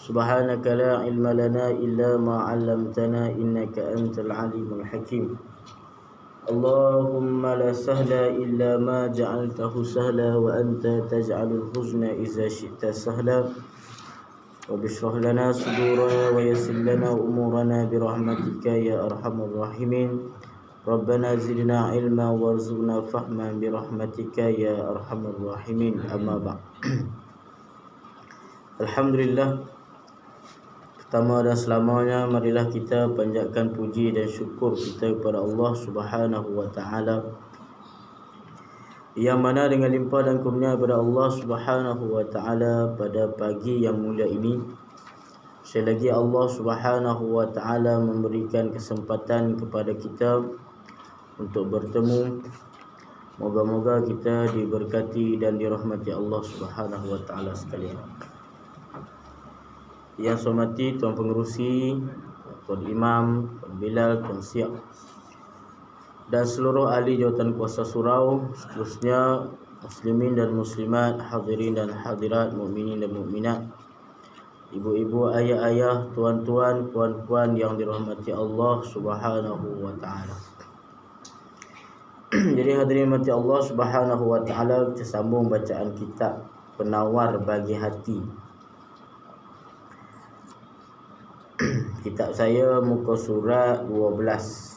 سبحانك لا علم لنا إلا ما علمتنا إنك أنت العليم الحكيم اللهم لا سهل إلا ما جعلته سهلا وأنت تجعل الحزن إذا شئت سهلا رب اشرح لنا صدورنا ويسر لنا أمورنا برحمتك يا أرحم الراحمين ربنا زدنا علما وارزقنا فهما برحمتك يا أرحم الراحمين أما بعد Alhamdulillah, pertama dan selamanya marilah kita panjatkan puji dan syukur kita kepada Allah Subhanahu wa taala yang mana dengan limpah dan kurnia kepada Allah Subhanahu wa taala pada pagi yang mulia ini sekali lagi Allah Subhanahu wa taala memberikan kesempatan kepada kita untuk bertemu. Moga-moga kita diberkati dan dirahmati Allah Subhanahu wa taala sekalian. Yang saya hormati Tuan Pengerusi, Tuan Imam, Tuan Bilal, Tuan Siap dan seluruh ahli jawatan kuasa surau, seterusnya muslimin dan muslimat, hadirin dan hadirat, mukminin dan mukminat, ibu-ibu, ayah-ayah, tuan-tuan, puan-puan yang dirahmati Allah Subhanahu wa taala. Jadi hadirin mati Allah Subhanahu wa taala, kita sambung bacaan kitab Penawar Bagi Hati. Kitab saya muka surat 12.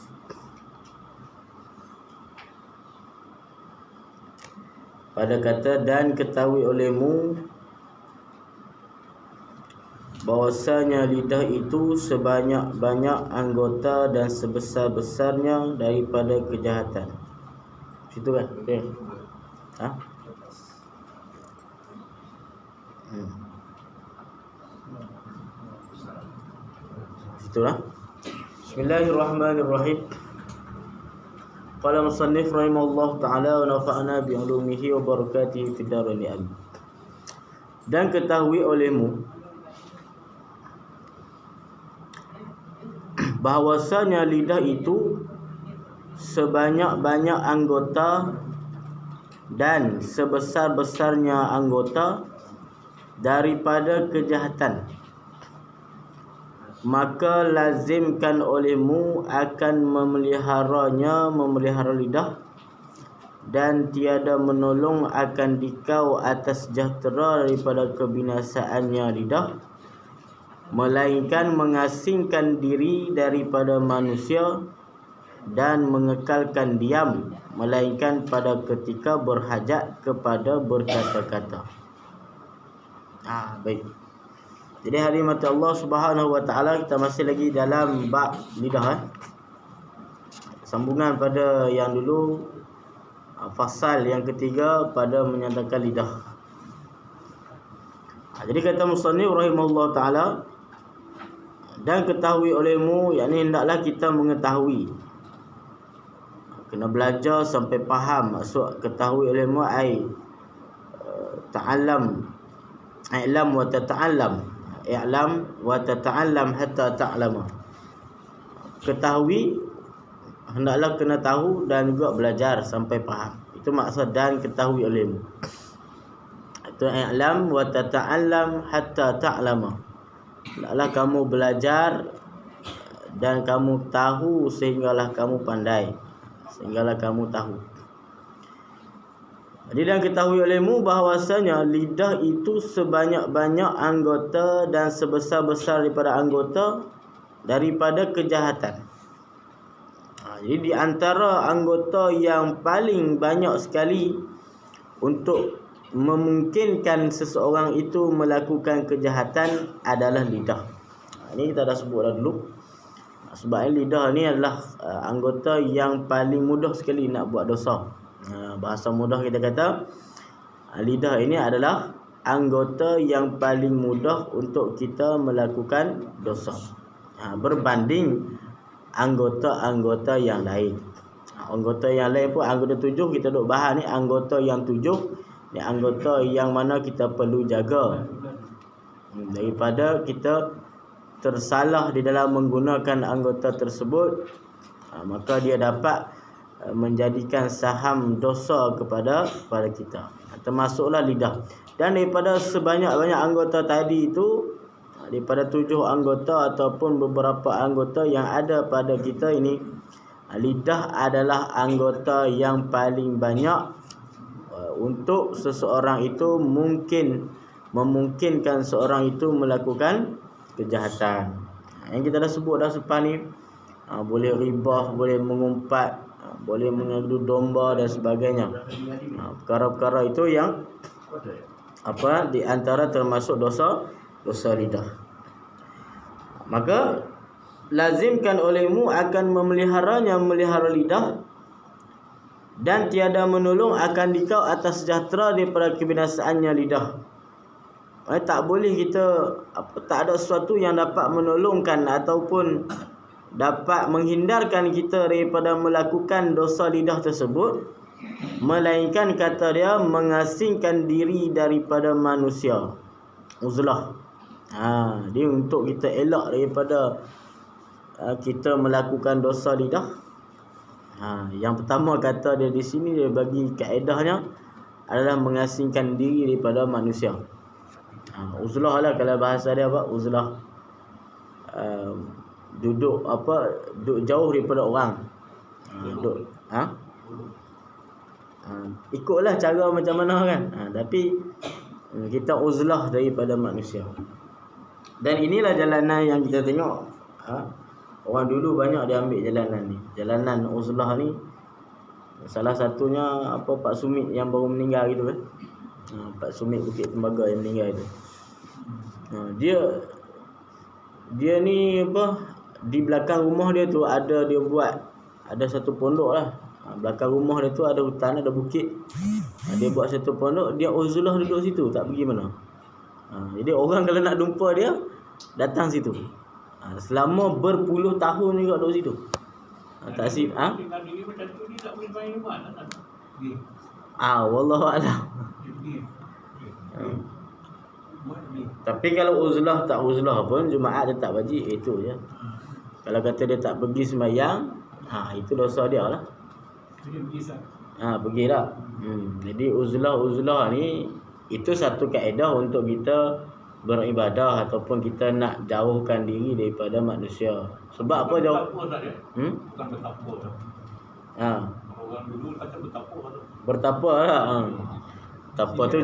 Pada kata, dan ketahui olehmu bahwasanya lidah itu sebanyak-banyak anggota dan sebesar-besarnya daripada kejahatan. Situ kan? Okay. Ha? Situlah. Bismillahirrahmanirrahim. Qala musannif rahimahullah ta'ala wa nafa'ana bi ulumihi wa barakatihi fid dharain amin. Dan ketahui olehmu bahwasanya lidah itu sebanyak-banyak anggota dan sebesar-besarnya anggota daripada kejahatan, maka lazimkan olehmu akan memelihara lidah, dan tiada menolong akan dikau atas sejahtera daripada kebinasaannya lidah, melainkan mengasingkan diri daripada manusia dan mengekalkan diam, melainkan pada ketika berhajat kepada berkata-kata. Baik. Jadi hari mata Allah Subhanahu wa taala, kita masih lagi dalam bab lidah. Sambungan pada yang dulu, fasal yang ketiga pada menyatakan lidah. Jadi kata musannif rahimahullah taala, dan ketahui olehmu, yakni hendaklah kita mengetahui, kena belajar sampai faham. Maksud ketahui olehmu ai ta'allam, i'lam wa tata'allam, i'lam wa tata'allam hatta ta'lama. Ketahui, hendaklah kena tahu dan juga belajar sampai faham. Itu maksud dan ketahui olehmu. Itu i'lam wa tata'allam hatta ta'lama. Hendaklah kamu belajar dan kamu tahu sehinggalah kamu pandai, sehinggalah kamu tahu. Jadi dan ketahui olehmu bahawasanya lidah itu sebanyak-banyak anggota dan sebesar-besar daripada anggota daripada kejahatan. Jadi di antara anggota yang paling banyak sekali untuk memungkinkan seseorang itu melakukan kejahatan adalah lidah. Ini kita dah sebut dah dulu. Sebab lidah ni adalah anggota yang paling mudah sekali nak buat dosa. Bahasa mudah kita kata, lidah ini adalah anggota yang paling mudah untuk kita melakukan dosa, berbanding anggota-anggota yang lain. Anggota yang lain pun, anggota 7 kita duk bahas ni, anggota yang 7 ni anggota yang mana kita perlu jaga daripada kita tersalah di dalam menggunakan anggota tersebut, maka dia dapat menjadikan saham dosa kepada kita. Termasuklah lidah. Dan daripada sebanyak-banyak anggota tadi itu, daripada 7 anggota ataupun beberapa anggota yang ada pada kita ini, lidah adalah anggota yang paling banyak untuk seseorang itu memungkinkan seorang itu melakukan kejahatan. Yang kita dah sebut dah sepan ni, boleh ribah, boleh mengumpat, boleh mengadu domba dan sebagainya. Perkara-perkara itu yang di antara termasuk dosa lidah. Maka lazimkan olehmu akan melihara lidah, dan tiada menolong akan dikau atas sejahtera daripada kebinasaannya lidah. Tak boleh kita tak ada sesuatu yang dapat menolongkan ataupun dapat menghindarkan kita daripada melakukan dosa lidah tersebut, melainkan kata dia mengasingkan diri daripada manusia. Uzlah. Dia untuk kita elak daripada kita melakukan dosa lidah. Yang pertama kata dia di sini, dia bagi kaedahnya adalah mengasingkan diri daripada manusia. Uzlah lah kalau bahasa dia uzlah. Duduk jauh daripada orang. Ikutlah cara macam mana kan. Tapi kita uzlah daripada manusia. Dan inilah jalanan yang kita tengok. Orang dulu banyak dia ambil jalanan ni. Jalanan uzlah ni, salah satunya Pak Sumit yang baru meninggal gitu kan. Pak Sumit Bukit Tembaga yang meninggal itu. Dia ni di belakang rumah dia tu ada satu pondok lah. Belakang rumah dia tu ada hutan, ada bukit. Dia buat satu pondok, dia uzlah duduk situ, tak pergi mana. Jadi orang kalau nak jumpa dia, datang situ. Selama berpuluh tahun juga duduk situ. Tak sip. Wallahualam. Tapi kalau uzlah tak uzlah pun Jumaat dia tak wajib, itu je. Kalau kata dia tak pergi sembahyang, itu dosa dia lah. Pergilah. Jadi uzlah ni itu satu kaedah untuk kita beribadah ataupun kita nak jauhkan diri daripada manusia. Sebab apa jauh? Bukan bertapa tu. Orang dulu kata bertapa lah. Bertapa tu.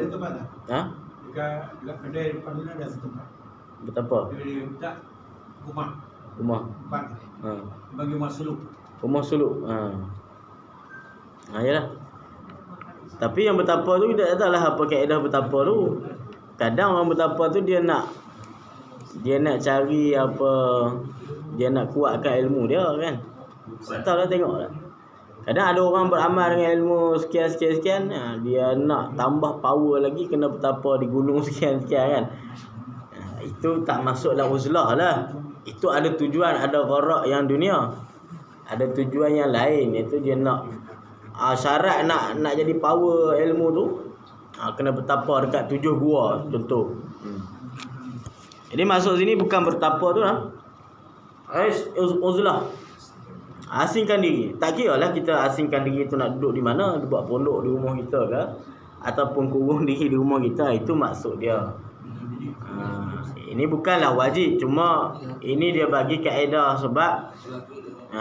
Dekat kedai depan mana ada satu tempat. Bertapa? Dia minta rumah. Tempat. Bagi rumah suluk. Rumah suluk. Yalah. Tapi yang bertapa tu kita tak tahulah apa kaedah bertapa tu. Kadang orang bertapa tu dia nak cari dia nak kuatkan ilmu dia kan. Tak tahulah, tengoklah. Kadang ada orang beramal dengan ilmu sekian, dia nak tambah power lagi, kena bertapa di gunung sekian kan. Itu tak masuk dalam uzlah lah. Itu ada tujuan, ada gharak yang dunia. Ada tujuan yang lain, iaitu dia nak syarat nak jadi power ilmu tu, kena bertapa dekat 7 gua contoh. Jadi masuk sini bukan bertapa tu lah. Uzlah. Asingkan diri. Tak kira lah kita asingkan diri tu nak duduk di mana, buat pondok di rumah kita ke, ataupun kurung diri di rumah kita, itu maksud dia. Ini bukanlah wajib, cuma ini dia bagi kaedah. Sebab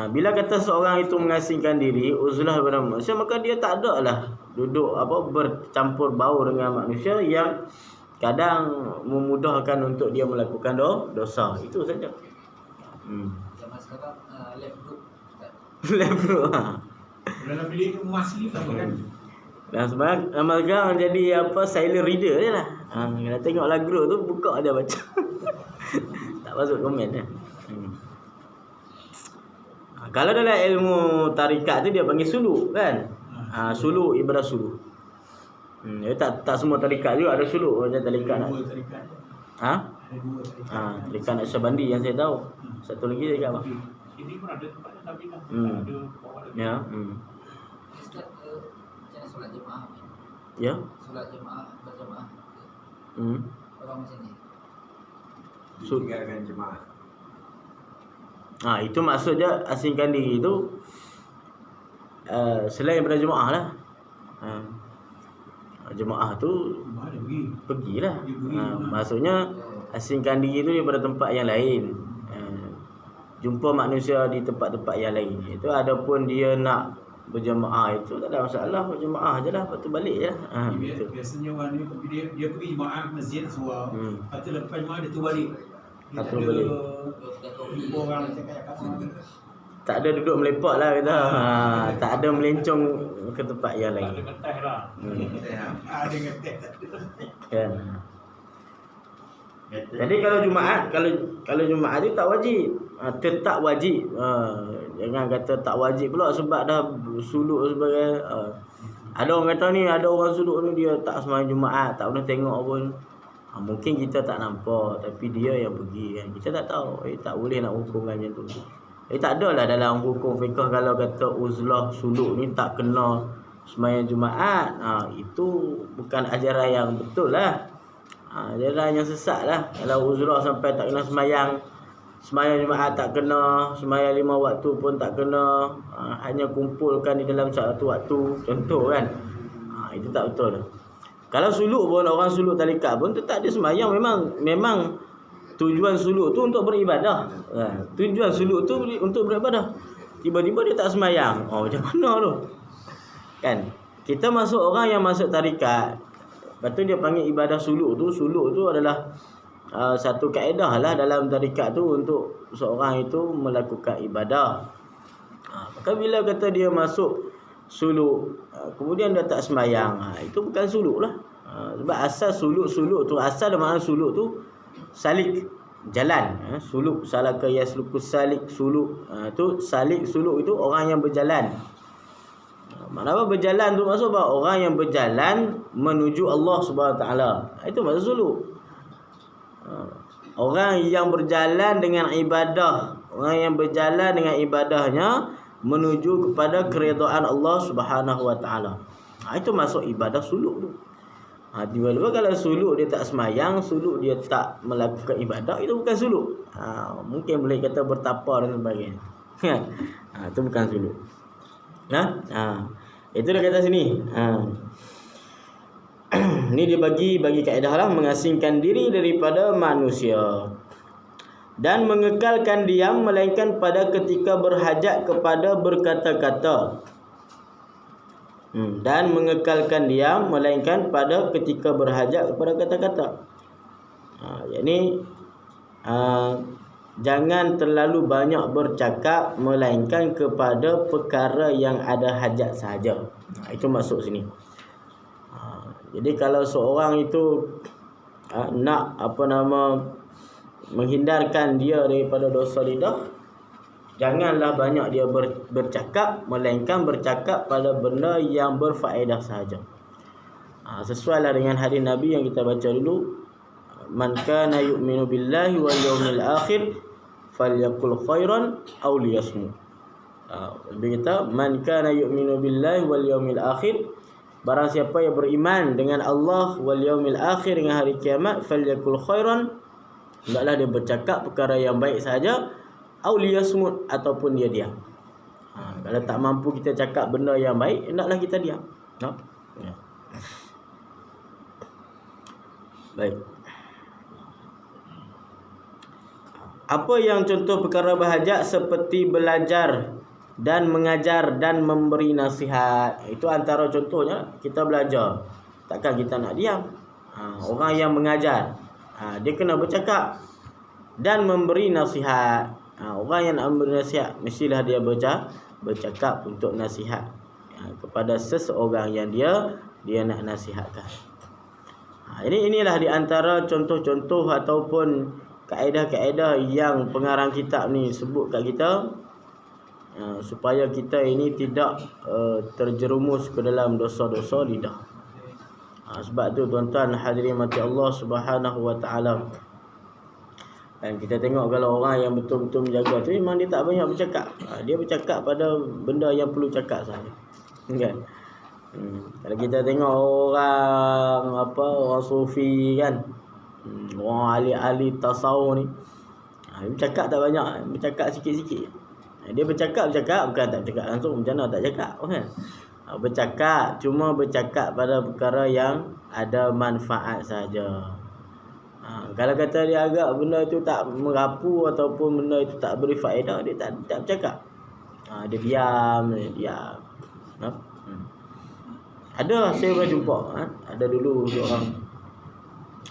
bila kata seorang itu mengasingkan diri, uzlah daripada manusia, maka dia tak ada lah duduk bercampur baur dengan manusia yang kadang memudahkan untuk dia melakukan dosa. Itu saja. Zaman sekarang left group. Dalam bilik emas ni tak kan. Dan sekarang jadi silent reader je lah. Kalau tengoklah group tu, buka je baca. Tak masuk komen je. Kalau dalam ilmu tarikat tu dia panggil suluk kan. Suluk, ibadah suluk. Dia tak semua tarikat juga ada suluk. Macam tarikat nak. Tarikat Naqsyabandi yang saya tahu. Satu lagi tarikat apa? Sini pun ada tempatnya tapi tak ada bawa lagi. Ya. Ustaz, macam solat jemaah. Ya. Solat jemaah berjemaah. Orang macam ni. Tinggalkan jemaah. Itu maksudnya asingkan diri itu selain daripada jemaah lah. Jemaah tu pergilah. Maksudnya asingkan diri tu daripada tempat yang lain. Jumpa manusia di tempat-tempat yang lain. Itu adapun dia nak berjemaah itu tak ada masalah, berjemaah ajalah, lepas tu balik je. Biasanya orang ni dia pergi jemaah masjid suar. Lepas tu lepas jemaah dia tu balik. Dia tak ada jumpa orang cakap-cakap sama. Tak ada duduk melepak lah kata. Tak ada melencong ke tempat yang lain. Ada ngeteh lah. Ada ngeteh. Kan. Jadi kalau Jumaat tu tak wajib. Tetap wajib. Jangan kata tak wajib pula sebab dah suluk sebagai ada orang kata ni, ada orang suluk ni dia tak sembahyang Jumaat, tak pernah tengok pun. Mungkin kita tak nampak tapi dia yang pergi kan. Kita tak tahu. Tak boleh nak hukumkan macam tu. Tak adalah dalam hukum fiqh kalau kata uzlah suluk ni tak kena sembahyang Jumaat. Itu bukan ajaran yang betul lah. Ajaran yang sesat lah. Kalau uzlah sampai tak kena sembahyang Jumaat tak kena, sembahyang 5 waktu pun tak kena, hanya kumpulkan di dalam satu waktu, contoh kan. Itu tak betul. Kalau suluk pun, orang suluk tarikat pun tetap dia sembahyang. Memang tujuan suluk tu untuk beribadah. Tujuan suluk tu untuk beribadah. Tiba-tiba dia tak sembahyang. Macam mana tu? Kan? Kita masuk orang yang masuk tarikat, lepas tu dia panggil ibadah suluk tu. Suluk tu adalah satu kaedah lah dalam tarikat tu untuk seorang itu melakukan ibadah. Maka bila kata dia masuk suluk, kemudian dia tak sembahyang, itu bukan suluk lah. Sebab asal suluk tu, asal makna suluk tu salik, jalan. Suluk, salaka yasluku salik, suluk. Tu salik, suluk itu orang yang berjalan. Makna apa berjalan tu? Maksud apa? Orang yang berjalan menuju Allah Subhanahu Wa Taala. Itu maksud suluk. Orang yang berjalan dengan ibadah, orang yang berjalan dengan ibadahnya menuju kepada keridhaan Allah Subhanahu Wa Taala. Itu masuk ibadah suluk tu. Tiba-tiba kalau suluk dia tak semayang, suluk dia tak melakukan ibadah, itu bukan suluk. Mungkin boleh kata bertapa dan sebagainya. Itu bukan suluk. Itu dia kata sini. Ini dia bagi kaedah lah, mengasingkan diri daripada manusia dan mengekalkan diam melainkan pada ketika berhajat kepada berkata-kata. Dan mengekalkan diam melainkan pada ketika berhajat kepada kata-kata. Yakni jangan terlalu banyak bercakap melainkan kepada perkara yang ada hajat sahaja. Itu maksud sini. Jadi kalau seorang itu nak menghindarkan dia daripada dosa lidah, janganlah banyak dia bercakap melainkan bercakap pada benda yang berfaedah sahaja. Sesuailah dengan hadis Nabi yang kita baca dulu, man kana yu'minu billahi wal yawmil akhir falyaqul khairan aw liyasmut. Lebih kata man kana yu'minu billahi wal yawmil akhir, barang siapa yang beriman dengan Allah wal yaumil akhir, dengan hari kiamat, falyakul khairan, hendaklah dia bercakap perkara yang baik saja, au liyasmut, ataupun dia diam. Kalau tak mampu kita cakap benda yang baik, hendaklah kita diam. Ya. Baik. Apa yang contoh perkara berhajat seperti belajar dan mengajar dan memberi nasihat. Itu antara contohnya. Kita belajar, takkan kita nak diam. Orang yang mengajar, dia kena bercakap. Dan memberi nasihat, orang yang nak memberi nasihat, mestilah dia bercakap untuk nasihat kepada seseorang yang dia nak nasihatkan. Inilah di antara contoh-contoh ataupun kaedah-kaedah yang pengarang kitab ni sebut kat kita, supaya kita ini tidak terjerumus ke dalam dosa-dosa lidah. Sebab tu tuan-tuan hadirin mati Allah Subhanahu Wa Taala, dan kita tengok kalau orang yang betul-betul menjaga tu, memang dia tak banyak bercakap. Dia bercakap pada benda yang perlu cakap saja, kan? Kalau kita tengok orang sufi kan, orang ahli tasawuf ni, dia bercakap tak banyak, bercakap sikit-sikit. Dia bercakap bukan tak bercakap langsung, macam mana tak cakap kan? Cuma bercakap pada perkara yang ada manfaat saja. Kalau kata dia agak benda itu tak merapu ataupun benda itu tak beri faedah, dia tak bercakap. Dia diam. Ada saya pernah jumpa, ada dulu seorang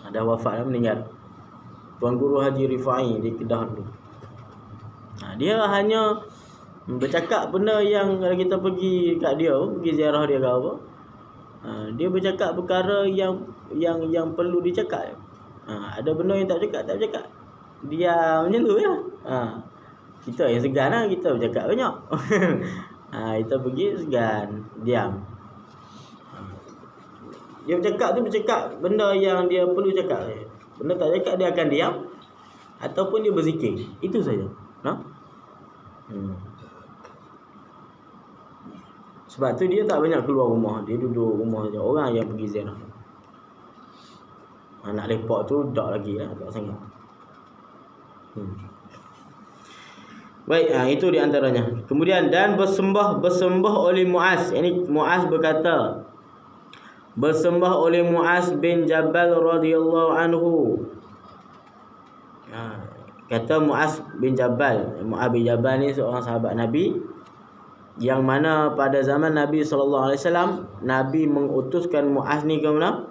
ada wafat, meninggal, Tuan Guru Haji Rifai di Kedah dulu. Dia hanya bercakap benda yang kalau kita pergi kat dia, pergi ziarah dia ke apa, dia bercakap perkara yang perlu dicakap. Ada benda yang tak bercakap. Dia macam tu ya. Kita yang segan lah, kita bercakap banyak. Kita pergi segan, diam. Dia bercakap benda yang dia perlu cakap. Benda tak cakap, dia akan diam ataupun dia berzikir. Itu saja. Sebab tu dia tak banyak keluar rumah. Dia duduk rumah saja. Orang yang pergi ziarah. Nak lepak tu tak lagi lah, tak sangat. Baik, itu di antaranya. Kemudian dan bersembah oleh Muaz. Ini Muaz berkata, bersembah oleh Muaz bin Jabal radhiyallahu anhu. Kata Muaz bin Jabal. Muaz bin Jabal ni seorang sahabat Nabi, yang mana pada zaman Nabi SAW, Nabi mengutuskan Muaz ni ke mana?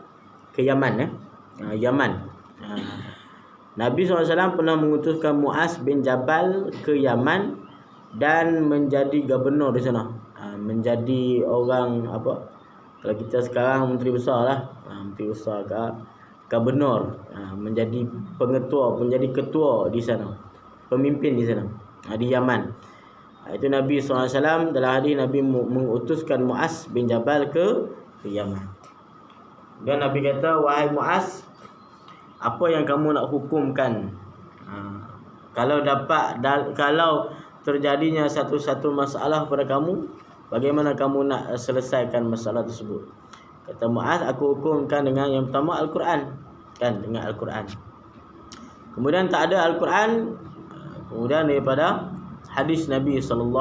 Ke Yaman. Yaman. Nabi SAW pernah mengutuskan Muaz bin Jabal ke Yaman dan menjadi gubernur di sana. Menjadi orang apa? Kalau kita sekarang menteri besar lah, menteri besar ke gubernur, menjadi pengetua, menjadi ketua di sana, pemimpin di sana, di Yaman. Itu Nabi SAW dalam hadis, Nabi mengutuskan Muaz bin Jabal ke Yaman. Dan Nabi kata, wahai Muaz, apa yang kamu nak hukumkan? Kalau terjadinya satu masalah pada kamu, bagaimana kamu nak selesaikan masalah tersebut? Kata Muaz, aku hukumkan dengan yang pertama Al-Quran. Dengan Al-Quran. Kemudian tak ada Al-Quran, kemudian daripada hadis Nabi SAW.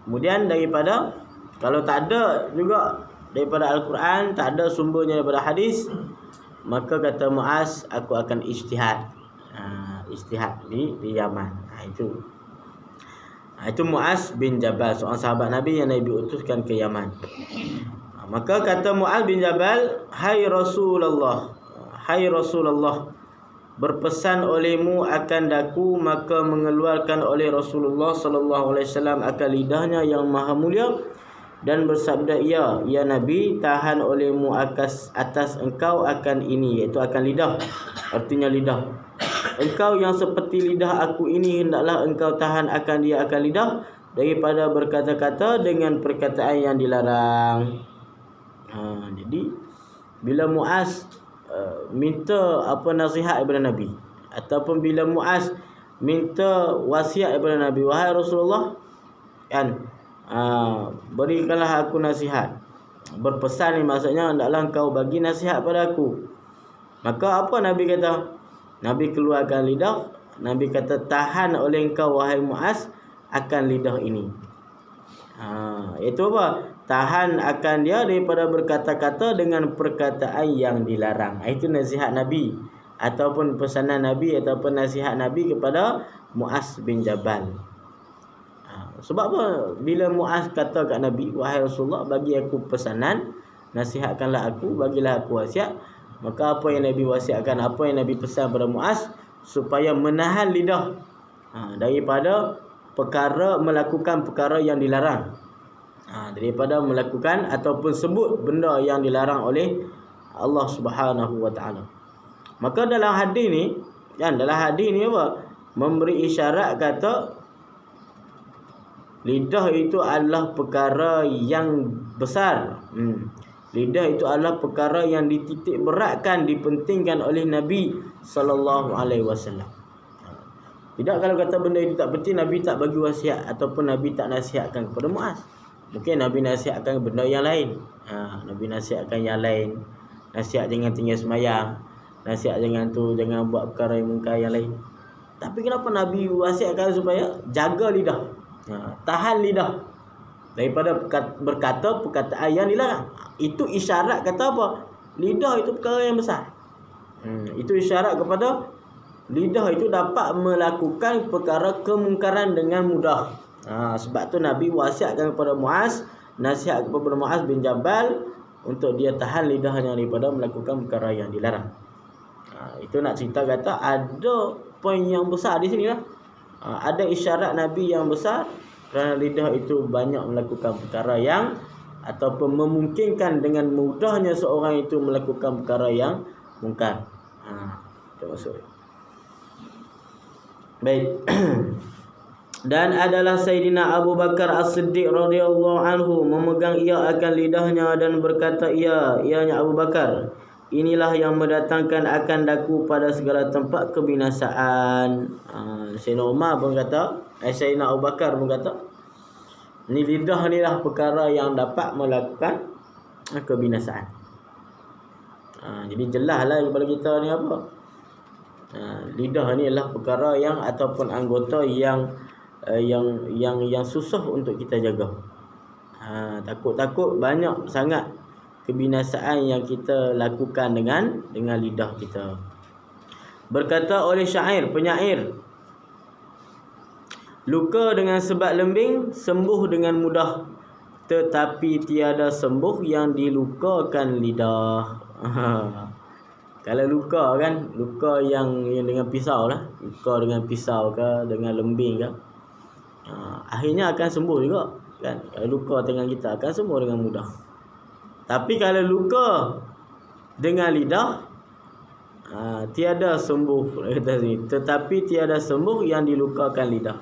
Kemudian daripada, kalau tak ada juga daripada Al-Quran, tak ada sumbernya daripada hadis, maka kata Muaz, aku akan ijtihad. Ijtihad di Yaman. Itu Muaz bin Jabal, seorang sahabat Nabi yang Nabi utuskan ke Yaman. Maka kata Muaz bin Jabal, hai Rasulullah, berpesan olehmu akan daku, maka mengeluarkan oleh Rasulullah SAW akan lidahnya yang maha mulia dan bersabda, ya Nabi, tahan olehmu atas engkau akan ini, iaitu akan lidah, artinya lidah. Engkau yang seperti lidah aku ini, hendaklah engkau tahan akan dia akan lidah daripada berkata-kata dengan perkataan yang dilarang. Jadi bila Muaz minta nasihat daripada Nabi, ataupun bila Muaz minta wasiat daripada Nabi, wahai Rasulullah, berikanlah aku nasihat. Berpesan ni maksudnya hendaklah engkau bagi nasihat pada aku. Maka apa Nabi kata? Nabi keluarkan lidah. Nabi kata, tahan oleh engkau wahai Muaz akan lidah ini. Itu apa? Tahan akan dia daripada berkata-kata dengan perkataan yang dilarang. Itu nasihat Nabi, ataupun pesanan Nabi, ataupun nasihat Nabi kepada Muaz bin Jabal. Sebab apa? Bila Muaz kata kat Nabi, wahai Rasulullah, bagi aku pesanan, nasihatkanlah aku, bagilah aku wasiat. Maka apa yang Nabi wasiatkan, apa yang Nabi pesan pada Muaz, supaya menahan lidah daripada melakukan perkara yang dilarang, daripada melakukan ataupun sebut benda yang dilarang oleh Allah Subhanahu wa taala. Maka dalam hadis ni, apa? Memberi isyarat kata lidah itu adalah perkara yang besar. Lidah itu adalah perkara yang dititik beratkan, dipentingkan oleh Nabi SAW. Tidak kalau kata benda itu tak penting, Nabi tak bagi wasiat ataupun Nabi tak nasihatkan kepada Muaz. Mungkin Nabi nasihatkan benda yang lain. Nabi nasihatkan yang lain. Nasihat jangan tinggal semayang, nasihat jangan buat perkara yang mungkar yang lain. Tapi kenapa Nabi wasiatkan supaya jaga lidah, tahan lidah daripada perkataan yang dilarang? Itu isyarat kata apa? Lidah itu perkara yang besar. Itu isyarat kepada lidah itu dapat melakukan perkara kemungkaran dengan mudah. Sebab tu Nabi wasiatkan kepada Muaz, nasihat kepada Muaz bin Jabal untuk dia tahan lidahnya daripada melakukan perkara yang dilarang. Itu nak cerita kata ada poin yang besar di sini lah. Ada isyarat Nabi yang besar kerana lidah itu banyak melakukan perkara yang ataupun memungkinkan dengan mudahnya seorang itu melakukan perkara yang mungkar. Itu maksud. Baik. Dan adalah Sayyidina Abu Bakar As-Siddiq radhiyallahu anhu memegang ia akan lidahnya dan berkata ianya Abu Bakar, inilah yang mendatangkan akan daku pada segala tempat kebinasaan. Sayyidina Umar pun kata, Sayyidina Abu Bakar pun kata, ni lidah ni lah perkara yang dapat melakukan kebinasaan. Jadi jelaslah kepada kita ni apa. Lidah ni adalah perkara yang ataupun anggota yang susah untuk kita jaga. Takut-takut banyak sangat kebinasaan yang kita lakukan dengan lidah kita. Berkata oleh penyair, luka dengan sebab lembing sembuh dengan mudah, tetapi tiada sembuh yang dilukakan lidah. Kalau luka kan, luka yang dengan pisau lah, luka dengan pisau ke, dengan lembing ke, akhirnya akan sembuh juga kan. Kalau luka tangan kita akan sembuh dengan mudah. Tapi kalau luka dengan lidah, tiada sembuh, tetapi tiada sembuh yang dilukakan lidah.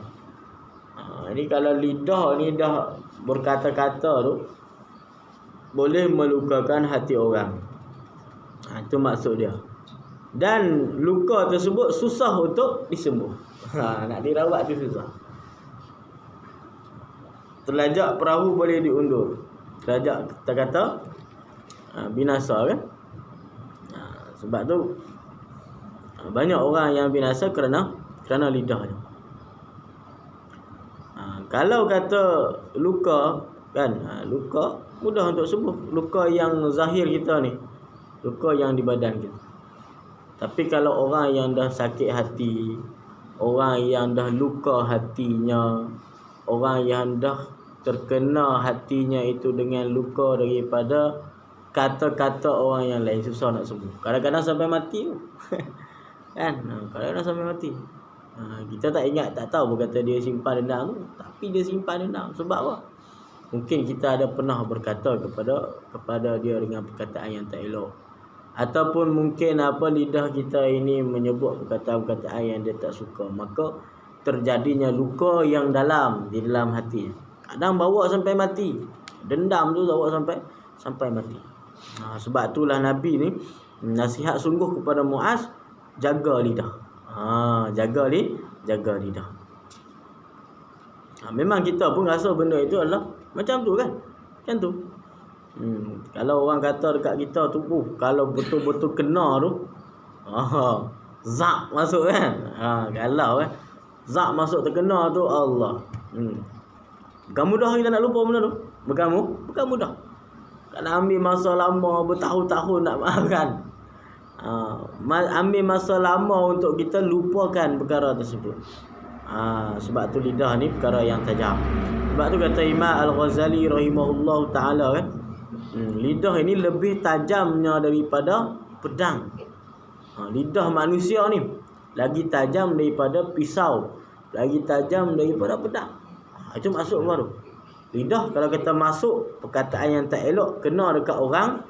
Jadi kalau lidah ni dah berkata-kata tu, boleh melukakan hati orang. Itu maksud dia. Dan luka tersebut susah untuk disembuh. Nak dirawat tu susah. Terlajak perahu boleh diundur, terlajak kita kata binasa kan. Sebab tu banyak orang yang binasa kerana lidahnya. Kalau kata luka kan, luka mudah untuk sembuh. Luka yang zahir kita ni, luka yang di badan kita. Tapi kalau orang yang dah sakit hati, orang yang dah luka hatinya, orang yang dah terkena hatinya itu dengan luka daripada kata-kata orang yang lain, susah nak sembuh. Kadang-kadang sampai mati kan, kadang-kadang sampai mati. Kita tak ingat, tak tahu berkata dia simpan dendam tu, tapi dia simpan dendam. Sebab apa? Mungkin kita ada pernah berkata kepada dia dengan perkataan yang tak elok, ataupun mungkin lidah kita ini menyebut perkataan-perkataan yang dia tak suka, maka terjadinya luka yang dalam di dalam hati. Kadang bawa sampai mati. Dendam tu bawa sampai mati. Sebab itulah Nabi ni nasihat sungguh kepada Muaz, jaga lidah. Jaga lidah. Memang kita pun rasa benda itu adalah macam tu kan. Macam tu. Kalau orang kata dekat kita tu, kalau betul-betul kena tu, zap masuk kan. Kalau kan, zap masuk terkena tu, Allah. Bukan mudah kita nak lupa benda tu. Bukan mudah. Kalau ambil masa lama bertahun-tahun nak maafkan. Ambil masa lama untuk kita lupakan perkara tersebut. Sebab tu lidah ni perkara yang tajam. Sebab tu kata Imam Al-Ghazali rahimahullah ta'ala kan, lidah ini lebih tajamnya daripada pedang. Lidah manusia ni lagi tajam daripada pisau, lagi tajam daripada pedang. Itu maksud baru. Lidah kalau kita masuk perkataan yang tak elok, kena dekat orang,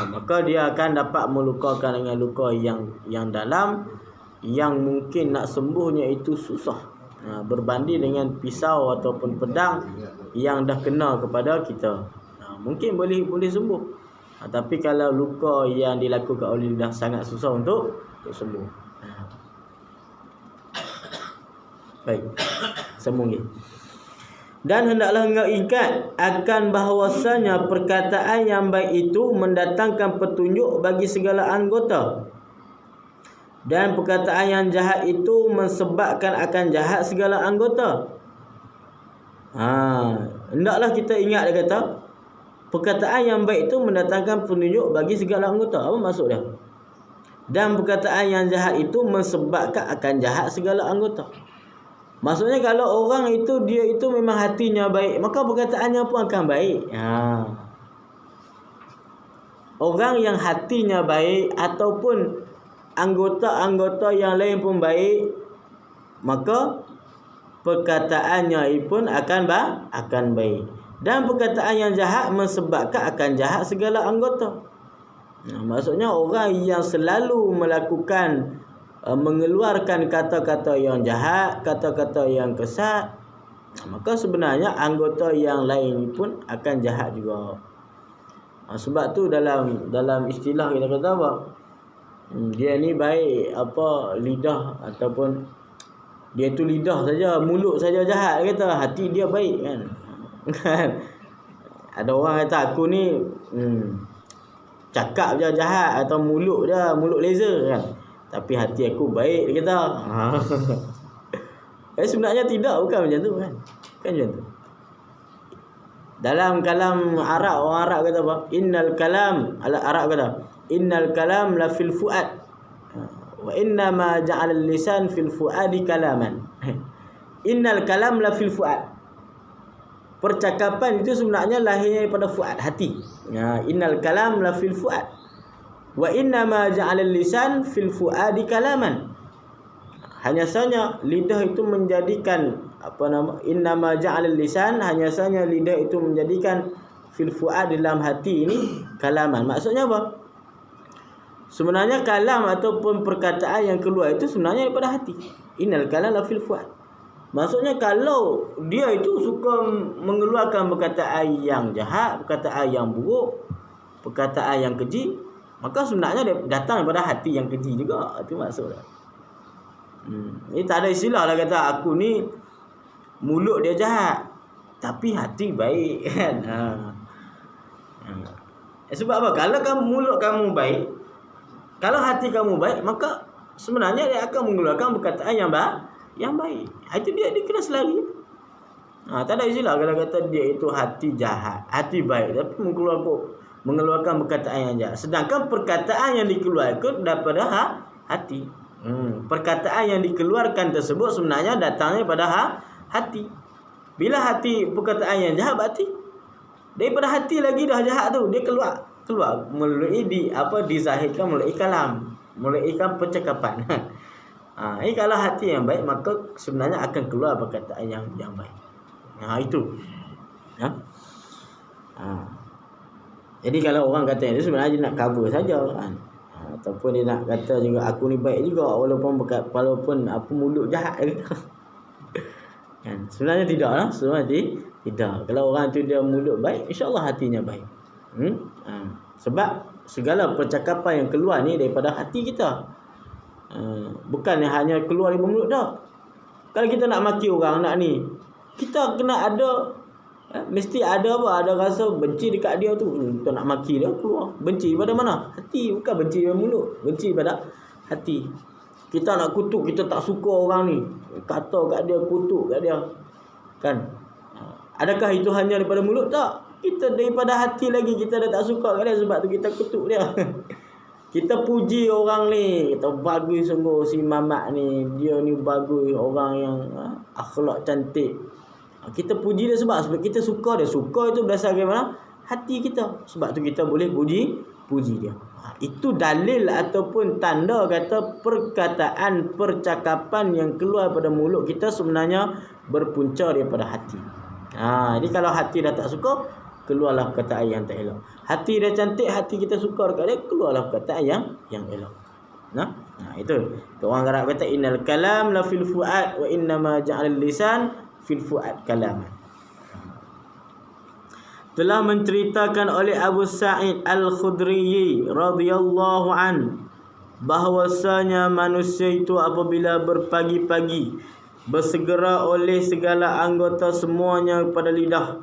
maka dia akan dapat melukakan dengan luka yang dalam, yang mungkin nak sembuhnya itu susah, berbanding dengan pisau ataupun pedang yang dah kena kepada kita. Mungkin boleh sembuh, tapi kalau luka yang dilakukan oleh lidah sangat susah untuk sembuh. Baik, sambung lagi. Dan hendaklah engkau ingat akan bahawasanya perkataan yang baik itu mendatangkan petunjuk bagi segala anggota, dan perkataan yang jahat itu mensebabkan akan jahat segala anggota. Hendaklah kita ingat, dia kata, perkataan yang baik itu mendatangkan petunjuk bagi segala anggota. Apa maksud dia? Dan perkataan yang jahat itu mensebabkan akan jahat segala anggota. Maksudnya kalau orang itu dia itu memang hatinya baik, maka perkataannya pun akan baik. Orang yang hatinya baik ataupun anggota-anggota yang lain pun baik, maka perkataannya pun akan baik. Dan perkataan yang jahat mensebabkan akan jahat segala anggota. Maksudnya orang yang selalu melakukan mengeluarkan kata-kata yang jahat, kata-kata yang kesat, maka sebenarnya anggota yang lain pun akan jahat juga. Sebab tu dalam istilah kita kata apa? Dia ni baik lidah, ataupun dia tu lidah saja, mulut saja jahat, kata hati dia baik kan. Kan? Ada orang kata aku ni cakap je jahat, atau mulut laser kan. Tapi hati aku baik, dia kata. Sebenarnya tidak, bukan macam tu kan. Kan macam tu. Dalam kalam Arab, orang Arab kata apa? Innal kalam, Arab kata, innal kalam la fil fuad. Wa inna ma ja'ala al-lisan fil fuadi kalaman. Innal kalam la fil fuad. Percakapan itu sebenarnya lahirnya daripada fuad, hati. Innal kalam la fil fuad. Wa inna ma ja'ala al-lisan fil fuadi kalaman. Hanya saja lidah itu menjadikan inna ma ja'ala al-lisan, hanya saja lidah itu menjadikan fil fuad, dalam hati ini kalaman. Maksudnya apa? Sebenarnya kalam ataupun perkataan yang keluar itu sebenarnya daripada hati. Innal kalam la fil fuad. Maksudnya kalau dia itu suka mengeluarkan perkataan yang jahat, perkataan yang buruk, perkataan yang keji, maka sebenarnya dia datang daripada hati yang keji juga. Itu maksudnya. Ini tak ada istilah lah kata aku ni mulut dia jahat tapi hati baik kan. Sebab apa? Kalau mulut kamu baik, kalau hati kamu baik, maka sebenarnya dia akan mengeluarkan perkataan yang baik. Itu dia kena selari. Tak ada istilah kalau kata dia itu hati jahat, hati baik tapi mengeluarkan perkataan yang jahat. Sedangkan perkataan yang dikeluarkan daripada hati. Perkataan yang dikeluarkan tersebut sebenarnya datangnya daripada hati. Bila hati perkataan yang jahat, berarti daripada hati lagi dah jahat tu, dia keluar melalui dizahirkan melalui kalam, melalui percakapan. Ini kalau hati yang baik, maka sebenarnya akan keluar perkataan yang baik. Itu. Jadi kalau orang kata ini sebenarnya dia nak cover saja kan. Ataupun dia nak kata juga aku ni baik juga walaupun apa mulut jahat kan. Sebenarnya tidak lah, sebenarnya tidak. Kalau orang tu dia mulut baik, insya-Allah hatinya baik. Sebab segala percakapan yang keluar ni daripada hati kita. Bukan hanya keluar dari mulut dah. Kalau kita nak maki orang, nak ni, kita kena ada mesti ada ada rasa benci dekat dia tu. Kita nak maki dia, keluar benci pada mana? Hati, bukan benci pada mulut, benci pada hati. Kita nak kutuk, kita tak suka orang ni, kata kat dia, kutuk kat dia kan. Adakah itu hanya daripada mulut? Tak. Kita daripada hati lagi kita dah tak suka kat dia, sebab tu kita kutuk dia. Kita puji orang ni, kita bagus sungguh si mamak ni, dia ni bagus, orang yang akhlak cantik. Kita puji dia sebab kita suka dia. Suka itu berdasarkan mana? Hati kita. Sebab tu kita boleh puji dia. Itu dalil ataupun tanda kata percakapan yang keluar pada mulut kita sebenarnya berpunca daripada hati. Jadi kalau hati dah tak suka, keluarlah perkataan yang tak elok. Hati dah cantik, hati kita suka dekat dia, keluarlah perkataan yang elok. Itu. Orang Arab kata innal kalam la fil fuad wa inna ma ja'al lisan fil fuad kalaman. Telah menceritakan oleh Abu Sa'id Al-Khudri radhiyallahu an bahwasanya manusia itu apabila berpagi-pagi bersegera oleh segala anggota semuanya kepada lidah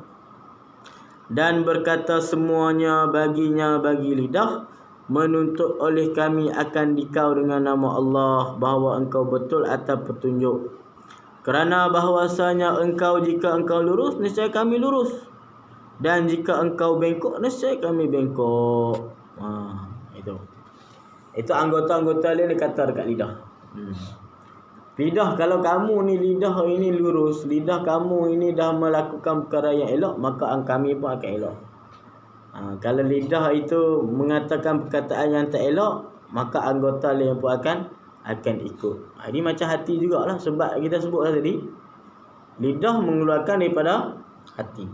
dan berkata semuanya baginya bagi lidah, menuntut oleh kami akan dikau dengan nama Allah bahawa engkau betul atas petunjuk. Kerana bahwasanya engkau, jika engkau lurus, nescaya kami lurus, dan jika engkau bengkok, nescaya kami bengkok. Itu. Itu anggota-anggota dia kata dekat lidah. Lidah, kalau kamu ni lidah ini lurus, lidah kamu ini dah melakukan perkara yang elok, maka kami pun akan elok. Kalau lidah itu mengatakan perkataan yang tak elok, maka anggota lain pun akan ikut. Ini macam hati jugalah, sebab kita sebut tadi, lidah mengeluarkan daripada hati.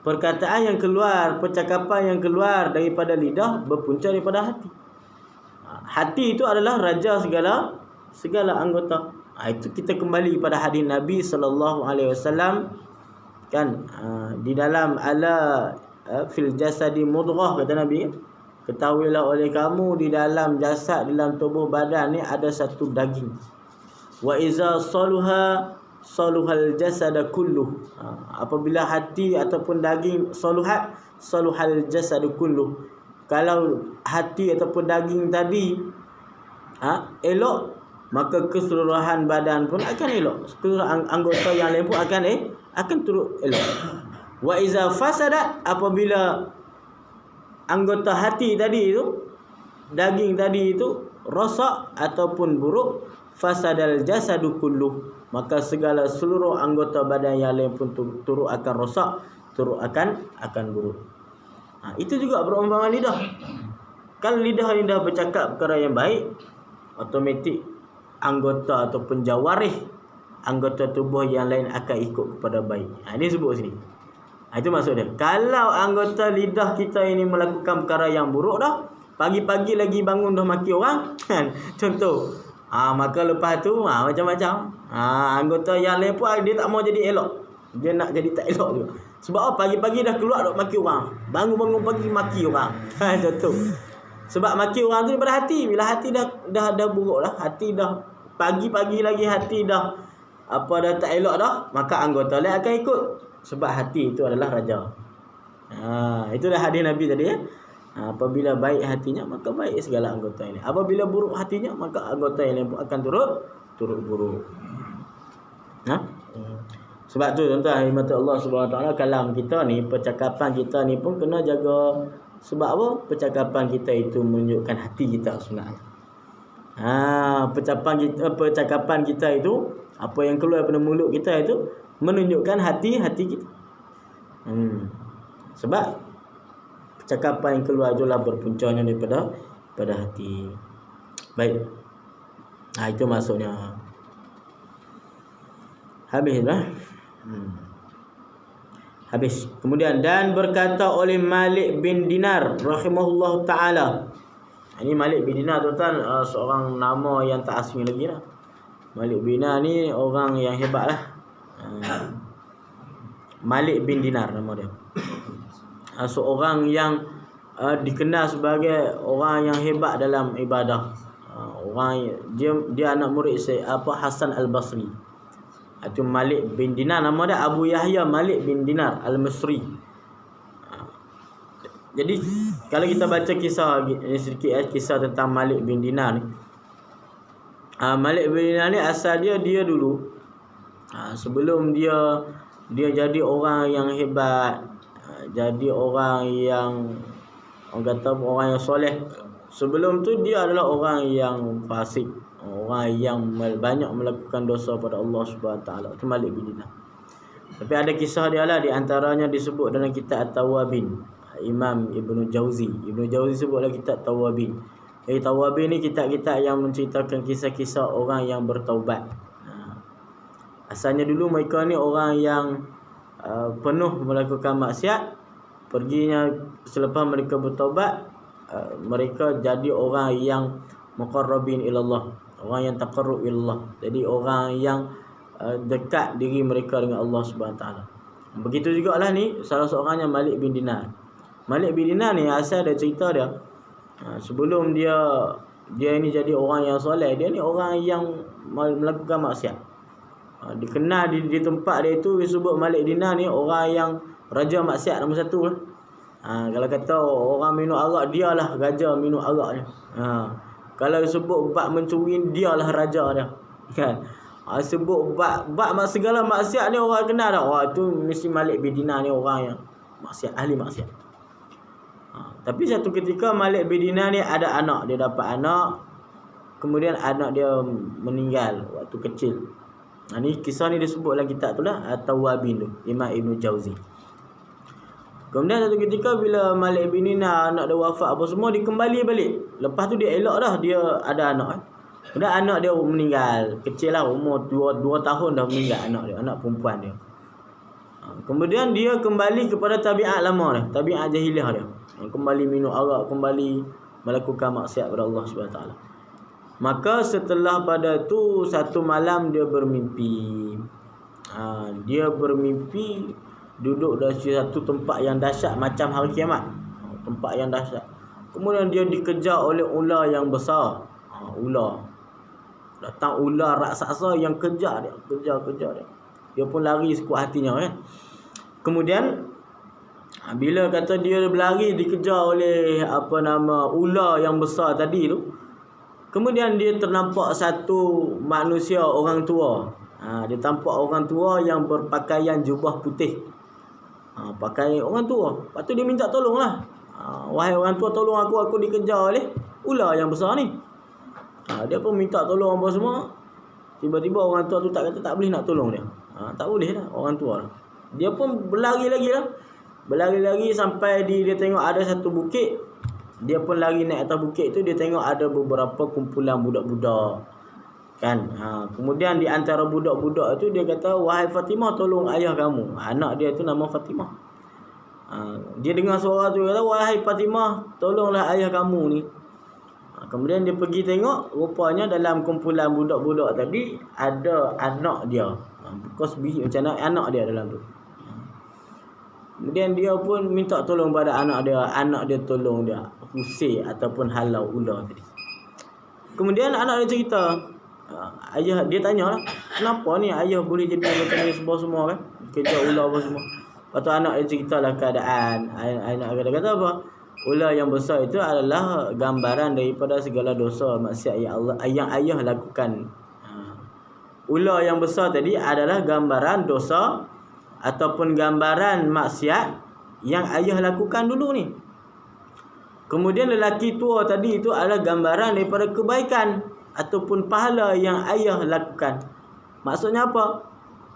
Perkataan yang keluar, percakapan yang keluar daripada lidah berpunca daripada hati. Hati itu adalah raja segala anggota. Itu kita kembali pada hadis Nabi SAW kan, di dalam fil jasadi mudghah, kata Nabi, ketahuilah oleh kamu di dalam jasad, dalam tubuh badan ni ada satu daging. Wa iza saluhal jasada kulluh. Apabila hati ataupun daging saluhal jasadu kulluh. Kalau hati ataupun daging tadi elok, maka keseluruhan badan pun akan elok. Keseluruhan anggota yang lain pun akan turut elok. Wa iza fasadat, apabila anggota hati tadi itu, daging tadi itu rosak ataupun buruk, fasadal jasadu kulluh, maka seluruh anggota badan yang lain pun turut akan rosak, turut akan buruk. Itu juga berumpama lidah. Kalau lidah ini dah bercakap perkara yang baik, automatik anggota ataupun jawarih, anggota tubuh yang lain akan ikut kepada baik. Ini sebut sini. Itu maksud dia. Kalau anggota lidah kita ini melakukan perkara yang buruk dah, pagi-pagi lagi bangun dah maki orang, kan? Contoh. Maka lepas tu macam-macam. Anggota yang lain pun dia tak mau jadi elok. Dia nak jadi tak elok juga. Sebab pagi-pagi dah keluar dah maki orang. Bangun-bangun pagi maki orang. Contoh. Sebab maki orang tu daripada hati. Bila hati dah buruk dah, hati dah pagi-pagi lagi hati dah tak elok dah, maka anggota lain akan ikut. Sebab hati itu adalah raja. Itulah hadis Nabi tadi ya. Apabila baik hatinya, maka baik segala anggota ini. Apabila buruk hatinya, maka anggota yang lain pun akan turut buruk. Sebab tu tuan-tuan, rahmat Allah SWT, kalam kita ni, percakapan kita ni pun kena jaga. Sebab apa? Percakapan kita itu menunjukkan hati kita sebenarnya. Percakapan kita itu, apa yang keluar daripada mulut kita itu menunjukkan hati kita. Sebab percakapan yang keluar itulah berpuncanya daripada hati. Baik. Itu maksudnya. Habislah. Habis. Kemudian, dan berkata oleh Malik bin Dinar rahimahullah ta'ala. Ini Malik bin Dinar tuan-tuan, seorang nama yang tak asing lagi lah. Malik bin Dinar ni orang yang hebat lah. Malik bin Dinar nama dia. Seorang yang dikenal sebagai orang yang hebat dalam ibadah. Dia anak murid Hasan Al-Basri. Itu Malik bin Dinar, nama dia Abu Yahya Malik bin Dinar Al-Misri. Jadi kalau kita baca kisah sedikit kisah tentang Malik bin Dinar ni. Malik bin Dinar ni asal dia dulu sebelum dia jadi orang yang hebat, jadi orang yang orang yang soleh. Sebelum tu dia adalah orang yang fasik, orang yang banyak melakukan dosa pada Allah SWT. Itu Malik bin Dinar. Tapi ada kisah dia lah, di antaranya disebut dalam kitab At-Tawabin. Imam Ibnu Jauzi sebutlah kitab Tawabin. Tawabin ni kitab-kitab yang menceritakan kisah-kisah orang yang bertaubat. Asalnya dulu mereka ni orang yang penuh melakukan maksiat. Perginya selepas mereka bertaubat, mereka jadi orang yang muqarrabin ilallah, orang yang taqarrub ilallah. Jadi orang yang dekat diri mereka dengan Allah SWT. Begitu jugalah ni salah seorangnya Malik bin Dinar. Malik bin Dinar ni asal ada cerita dia. Sebelum dia ini jadi orang yang soleh, dia ni orang yang melakukan maksiat. Dikenal di tempat dia itu disebut Malik Dinar ni orang yang raja maksiat nombor satu lah. Kalau kata orang minum arak, dialah raja minum arak ni. Kalau sebut bab mencuri, dialah raja dia. Kan? Sebut bab segala maksiat ni orang kenal dah. Tu mesti Malik bin Dinar ni orang yang maksiat, ahli maksiat. Tapi satu ketika Malik bin Dinar ni ada anak, dia dapat anak, kemudian anak dia meninggal waktu kecil. Ni kisah ni disebut dalam kitab tu lah, At-Tawwabin tu, Imam Ibn Jauzi. Kemudian satu ketika bila Malik bin Dinar anak dia wafat apa semua, dia kembali balik. Lepas tu dia elok dah, dia ada anak. Kemudian anak dia meninggal, kecil lah, umur 2 tahun dah meninggal anak dia, anak perempuan dia. Kemudian dia kembali kepada tabiat lama dia, tabiat jahiliah dia. Kembali minum arak, kembali melakukan maksiat kepada Allah SWT. Maka setelah pada tu satu malam dia bermimpi. Dia bermimpi duduk di satu tempat yang dahsyat macam hari kiamat. Tempat yang dahsyat. Kemudian dia dikejar oleh ular yang besar. Ular. Datang ular raksasa yang kejar dia, kejar dia. Dia pun lari sekuat hatinya kan. Kemudian bila kata dia berlari dikejar oleh ular yang besar tadi tu, kemudian dia ternampak satu manusia orang tua. Dia tampak orang tua yang berpakaian jubah putih. Pakai orang tua. Lepas tu dia minta tolong lah. Wahai orang tua, tolong aku dikejar oleh ular yang besar ni. Dia pun minta tolong apa semua. Tiba-tiba orang tua tu tak kata tak boleh nak tolong dia. Tak boleh lah orang tua. Dia pun berlari lagi lah. Berlari-lari sampai dia tengok ada satu bukit. Dia pun lari naik atas bukit tu, dia tengok ada beberapa kumpulan budak-budak. Kan? Kemudian di antara budak-budak tu dia kata, wahai Fatimah, tolong ayah kamu. Anak dia tu nama Fatimah. Dia dengar suara tu, kata, wahai Fatimah, tolonglah ayah kamu ni. Kemudian dia pergi tengok, rupanya dalam kumpulan budak-budak tadi ada anak dia. Because macam anak dia dalam tu. Kemudian dia pun minta tolong pada anak dia tolong dia usir ataupun halau ular tadi. Kemudian anak dia cerita, ayah dia tanyalah, kenapa ni ayah boleh jadi macam ni semua kan? Kejar ular apa semua. Lepas tu anak dia ceritalah keadaan. Anak dia kata apa? Ular yang besar itu adalah gambaran daripada segala dosa maksiat yang ayah lakukan. Ular yang besar tadi adalah gambaran dosa ataupun gambaran maksiat yang ayah lakukan dulu ni. Kemudian lelaki tua tadi itu adalah gambaran daripada kebaikan ataupun pahala yang ayah lakukan. Maksudnya apa?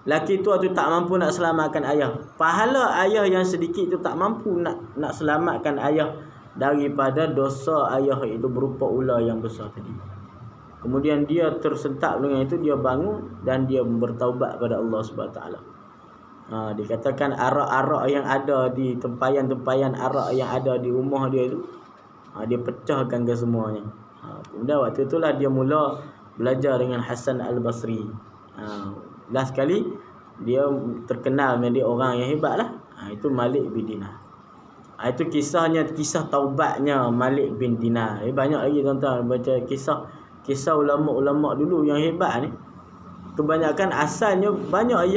Lelaki tua tu tak mampu nak selamatkan ayah. Pahala ayah yang sedikit tu tak mampu nak selamatkan ayah daripada dosa ayah, itu berupa ular yang besar tadi. Kemudian dia tersentak dengan itu, dia bangun dan dia bertaubat pada Allah SWT. Dikatakan arak-arak yang ada di tempayan-tempayan arak yang ada di rumah dia itu, dia pecahkan ke semuanya. Kemudian waktu itulah dia mula belajar dengan Hasan Al-Basri. Last kali dia terkenal menjadi orang yang hebat lah. Itu Malik bin Dinar. Itu kisahnya, kisah taubatnya Malik bin Dinar. Banyak lagi tuan-tuan baca kisah ulama-ulama dulu yang hebat ni. Kebanyakan asalnya banyak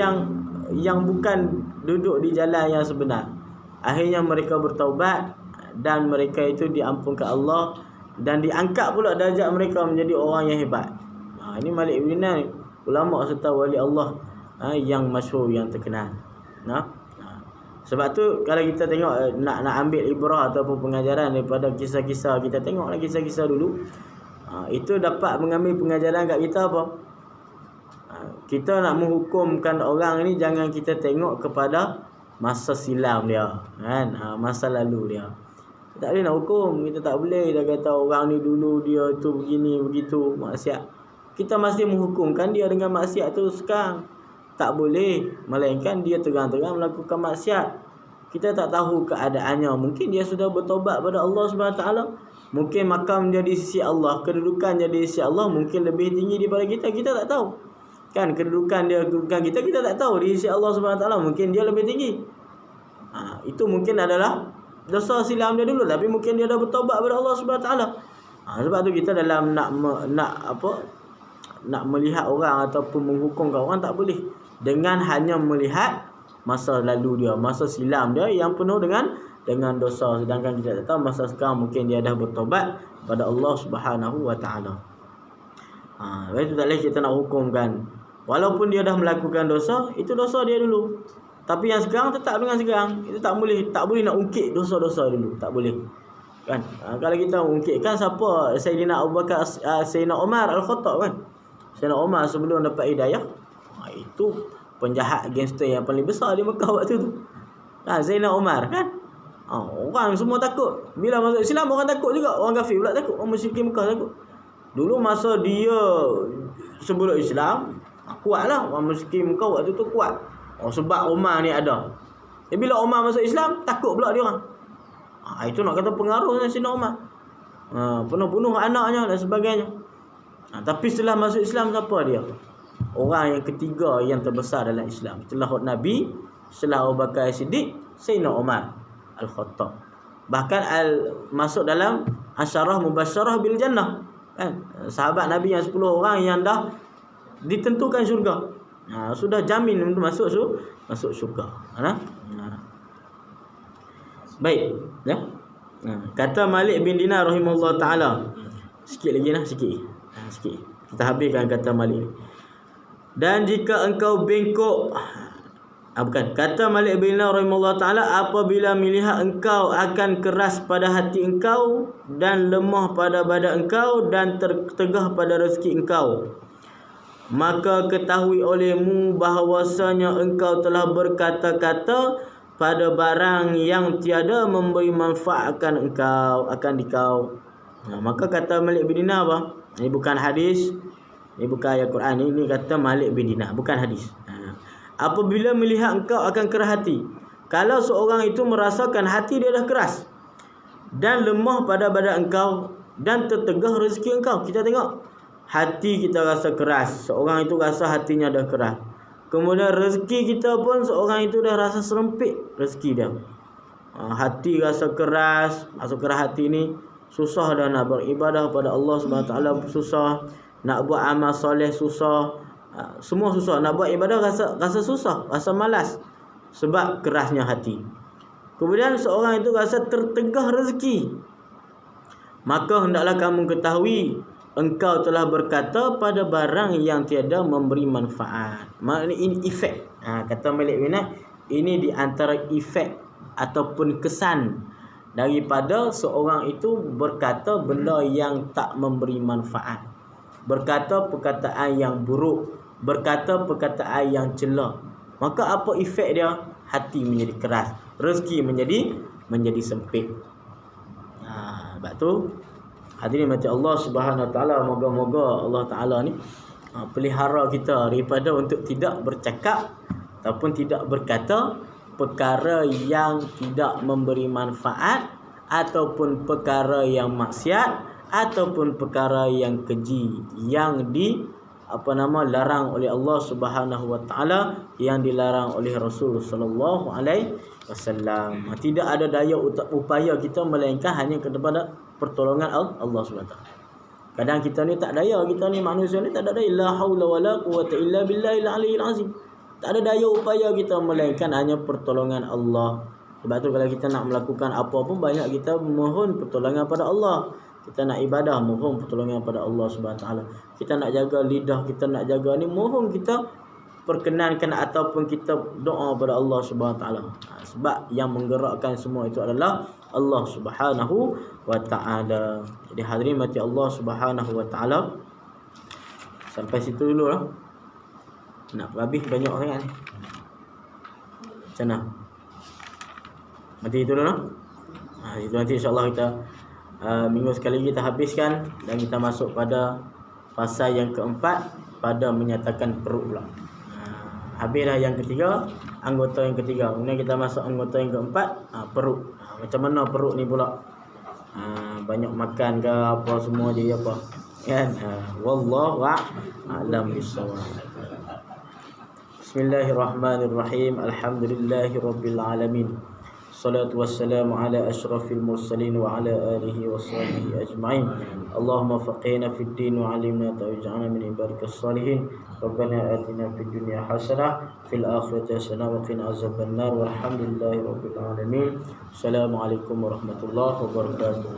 yang bukan duduk di jalan yang sebenar. Akhirnya mereka bertaubat dan mereka itu diampunkan Allah dan diangkat pula darjat mereka menjadi orang yang hebat. Ini Malik bin Dinar, ulama serta wali Allah yang masyhur, yang terkenal. Sebab tu kalau kita tengok nak ambil ibrah ataupun pengajaran daripada kisah-kisah, kita tengoklah kisah-kisah dulu. Itu dapat mengambil pengajaran kat kita apa? Kita nak menghukumkan orang ni, jangan kita tengok kepada masa silam dia, kan? Masa lalu dia. Tak boleh nak hukum, kita tak boleh dah kata orang ni dulu dia tu begini begitu maksiat. Kita masih menghukumkan dia dengan maksiat tu sekarang. Tak boleh, melainkan dia terang-terang melakukan maksiat. Kita tak tahu keadaannya. Mungkin dia sudah bertobat pada Allah SWT. Mungkin makam dia di sisi Allah, kedudukan dia di sisi Allah mungkin lebih tinggi daripada kita. Kita tak tahu. Kan kedudukan dia, kedudukan kita tak tahu. Di sisi Allah SWT mungkin dia lebih tinggi. Itu mungkin adalah dosa silam dia dulu, tapi mungkin dia dah bertobat kepada Allah SWT. Sebab tu kita dalam nak melihat orang ataupun menghukumkan orang tak boleh dengan hanya melihat masa lalu dia, masa silam dia yang penuh dengan dosa. Sedangkan kita tak tahu masa sekarang mungkin dia dah bertobat pada Allah Subhanahu Wa Taala. Itu tak boleh kita nak hukumkan. Walaupun dia dah melakukan dosa, itu dosa dia dulu. Tapi yang sekarang tetap dengan sekarang. Itu tak boleh nak ungkit dosa-dosa dulu, tak boleh. kan. Kalau kita ungkitkan siapa Sayyidina Abu Bakar, Sayyidina Umar Al-Khattab kan. Sayyidina Umar sebelum dapat hidayah, itu penjahat gangster yang paling besar di Mekah waktu tu. Sayyidina Umar kan. Orang semua takut. Bila masuk Islam orang takut juga. Orang kafir pula takut. Orang musyrikin Mekah takut. Dulu masa dia sebelum Islam, kuatlah. Orang musyrikin Mekah waktu tu kuat. Sebab Umar ni ada. Bila Umar masuk Islam, takut pula dia orang. Itu nak kata pengaruhnya Sayyidina Umar. Bunuh anaknya dan sebagainya. Tapi setelah masuk Islam, siapa dia? Orang yang ketiga yang terbesar dalam Islam. Setelah Nabi, setelah Abu Bakar Siddiq, Sayyidina Umar Al-Khattab. Bahkan masuk dalam Asyarah Mubasyarah bil Jannah. Kan? Sahabat Nabi yang 10 orang yang dah ditentukan syurga. Sudah jamin untuk masuk syurga. Baik, ya. Kata Malik bin Dinar rahimahullah taala. Sikit lagi sikit. Kita habiskan kata Malik. Dan jika engkau bengkok, kata Malik bin Dinar rahimahullah taala, apabila melihat engkau akan keras pada hati engkau dan lemah pada badan engkau dan tertegah pada rezeki engkau, maka ketahui olehmu bahawasanya engkau telah berkata-kata pada barang yang tiada memberi manfaat akan dikau. Maka kata Malik bin Dinar apa? Ini bukan hadis, ini bukan ayat Quran, ini kata Malik bin Dinar, bukan hadis. Apabila melihat engkau akan keras hati, kalau seorang itu merasakan hati dia dah keras dan lemah pada badan engkau dan tertegah rezeki engkau. Kita tengok hati kita rasa keras, seorang itu rasa hatinya dah keras. Kemudian rezeki kita pun seorang itu dah rasa serempit rezeki dia. Hati rasa keras, masuk keras hati ni susah dah nak beribadah pada Allah SWT, susah nak buat amal soleh, susah. Semua susah. Nak buat ibadah rasa susah, rasa malas sebab kerasnya hati. Kemudian seorang itu rasa tertegah rezeki. Maka hendaklah kamu ketahui engkau telah berkata pada barang yang tiada memberi manfaat. Maknanya ini efek. Kata Malik bin Dinar, ini di antara efek ataupun kesan daripada seorang itu berkata benda yang tak memberi manfaat, berkata perkataan yang buruk, berkata perkataan yang celak. Maka apa efek dia? Hati menjadi keras, rezeki menjadi sempit. Sebab tu hadirin mati Allah Subhanahu Wa Taala, moga-moga Allah Taala ni pelihara kita daripada untuk tidak bercakap ataupun tidak berkata perkara yang tidak memberi manfaat, ataupun perkara yang maksiat, ataupun perkara yang keji yang larang oleh Allah Subhanahu Wa Taala, yang dilarang oleh Rasul sallallahu alaihi wasallam. Tidak ada daya upaya kita melainkan hanya kepada pertolongan Allah SWT. Kadang kita ni tak daya, kita ni manusia ni tak ada daya. La haula wala quwata illa billahil aliyyil azim. Tak ada daya upaya kita melainkan hanya pertolongan Allah. Sebab tu kalau kita nak melakukan apa pun, banyak kita mohon pertolongan pada Allah. Kita nak ibadah, mohon pertolongan pada Allah SWT. Kita nak jaga lidah, kita nak jaga ni, mohon kita perkenankan ataupun kita doa pada Allah SWT. Sebab yang menggerakkan semua itu adalah Allah Subhanahu Wa Taala. Jadi hadirin mati Allah Subhanahu Wa Taala, sampai situ dulu lah. Nak habis banyak sangat ni. Macam mana? Mati itu dulu lah. Itu nanti insya-Allah kita minggu sekali kita habiskan dan kita masuk pada pasal yang keempat, pada menyatakan perut pula. Habis dah yang ketiga, anggota yang ketiga. Kemudian kita masuk anggota yang keempat, perut. Macam mana perut ni pula? Banyak makan ke apa semua je apa? Kan? Wallahu a'lam bissawab. Bismillahirrahmanirrahim. Alhamdulillahirabbil alamin. Salatu wassalamu ala asyrafil mursalin wa ala alihi wa sahbihi ajma'in. Allahumma faqihna fid din wa 'allimna ta'awja'na min ibadikas salihin. Rabbana atina fid dunya hasanah fil akhirati hasanah wa qina azaban nar. Walhamdulillahi rabbil alamin. Assalamualaikum warahmatullahi wabarakatuh.